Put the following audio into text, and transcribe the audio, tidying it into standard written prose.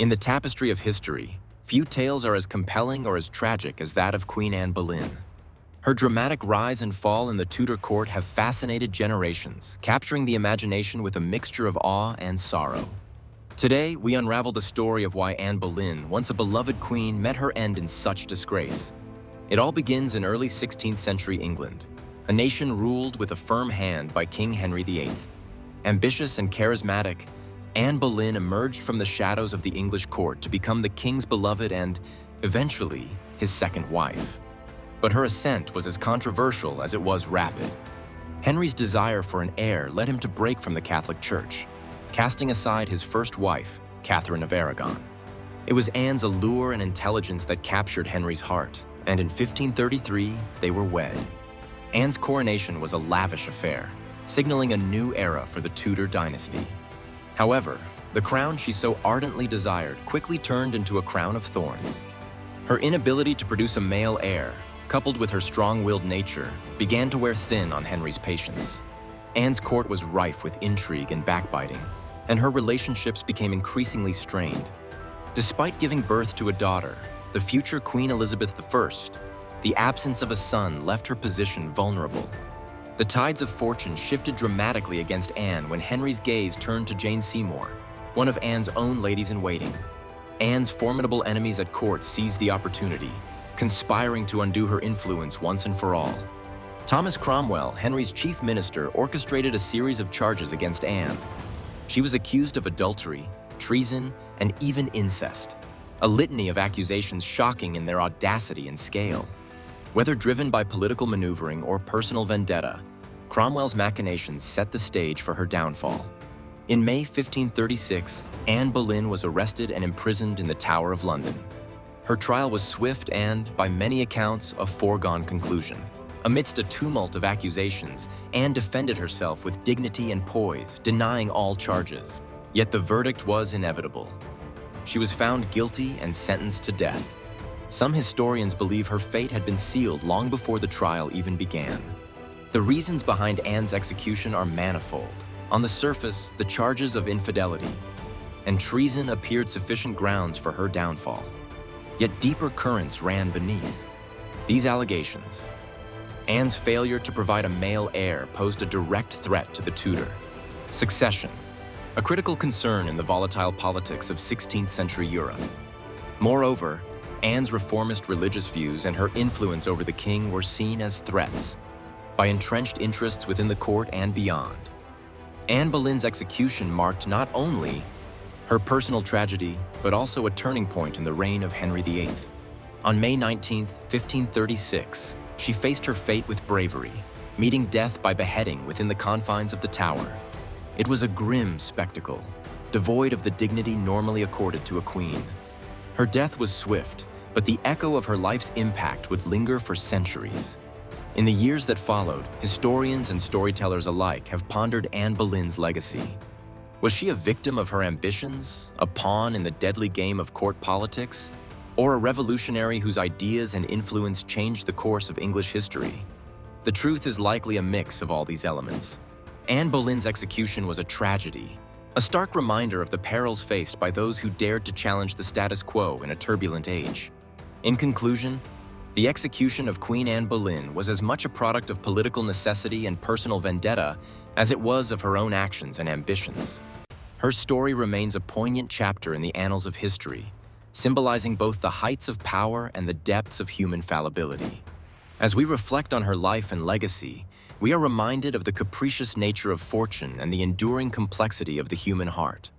In the tapestry of history, few tales are as compelling or as tragic as that of Queen Anne Boleyn. Her dramatic rise and fall in the Tudor court have fascinated generations, capturing the imagination with a mixture of awe and sorrow. Today, we unravel the story of why Anne Boleyn, once a beloved queen, met her end in such disgrace. It all begins in early 16th century England, a nation ruled with a firm hand by King Henry VIII. Ambitious and charismatic, Anne Boleyn emerged from the shadows of the English court to become the king's beloved and, eventually, his second wife. But her ascent was as controversial as it was rapid. Henry's desire for an heir led him to break from the Catholic Church, casting aside his first wife, Catherine of Aragon. It was Anne's allure and intelligence that captured Henry's heart, and in 1533, they were wed. Anne's coronation was a lavish affair, signaling a new era for the Tudor dynasty. However, the crown she so ardently desired quickly turned into a crown of thorns. Her inability to produce a male heir, coupled with her strong-willed nature, began to wear thin on Henry's patience. Anne's court was rife with intrigue and backbiting, and her relationships became increasingly strained. Despite giving birth to a daughter, the future Queen Elizabeth I, the absence of a son left her position vulnerable. The tides of fortune shifted dramatically against Anne when Henry's gaze turned to Jane Seymour, one of Anne's own ladies-in-waiting. Anne's formidable enemies at court seized the opportunity, conspiring to undo her influence once and for all. Thomas Cromwell, Henry's chief minister, orchestrated a series of charges against Anne. She was accused of adultery, treason, and even incest, a litany of accusations shocking in their audacity and scale. Whether driven by political maneuvering or personal vendetta, Cromwell's machinations set the stage for her downfall. In May 1536, Anne Boleyn was arrested and imprisoned in the Tower of London. Her trial was swift and, by many accounts, a foregone conclusion. Amidst a tumult of accusations, Anne defended herself with dignity and poise, denying all charges. Yet the verdict was inevitable. She was found guilty and sentenced to death. Some historians believe her fate had been sealed long before the trial even began. The reasons behind Anne's execution are manifold. On the surface, the charges of infidelity and treason appeared sufficient grounds for her downfall. Yet deeper currents ran beneath these allegations. Anne's failure to provide a male heir posed a direct threat to the Tudor succession, a critical concern in the volatile politics of 16th century Europe. Moreover, Anne's reformist religious views and her influence over the king were seen as threats by entrenched interests within the court and beyond. Anne Boleyn's execution marked not only her personal tragedy, but also a turning point in the reign of Henry VIII. On May 19, 1536, she faced her fate with bravery, meeting death by beheading within the confines of the Tower. It was a grim spectacle, devoid of the dignity normally accorded to a queen. Her death was swift, but the echo of her life's impact would linger for centuries. In the years that followed, historians and storytellers alike have pondered Anne Boleyn's legacy. Was she a victim of her ambitions, a pawn in the deadly game of court politics, or a revolutionary whose ideas and influence changed the course of English history? The truth is likely a mix of all these elements. Anne Boleyn's execution was a tragedy, a stark reminder of the perils faced by those who dared to challenge the status quo in a turbulent age. In conclusion, the execution of Queen Anne Boleyn was as much a product of political necessity and personal vendetta as it was of her own actions and ambitions. Her story remains a poignant chapter in the annals of history, symbolizing both the heights of power and the depths of human fallibility. As we reflect on her life and legacy, we are reminded of the capricious nature of fortune and the enduring complexity of the human heart.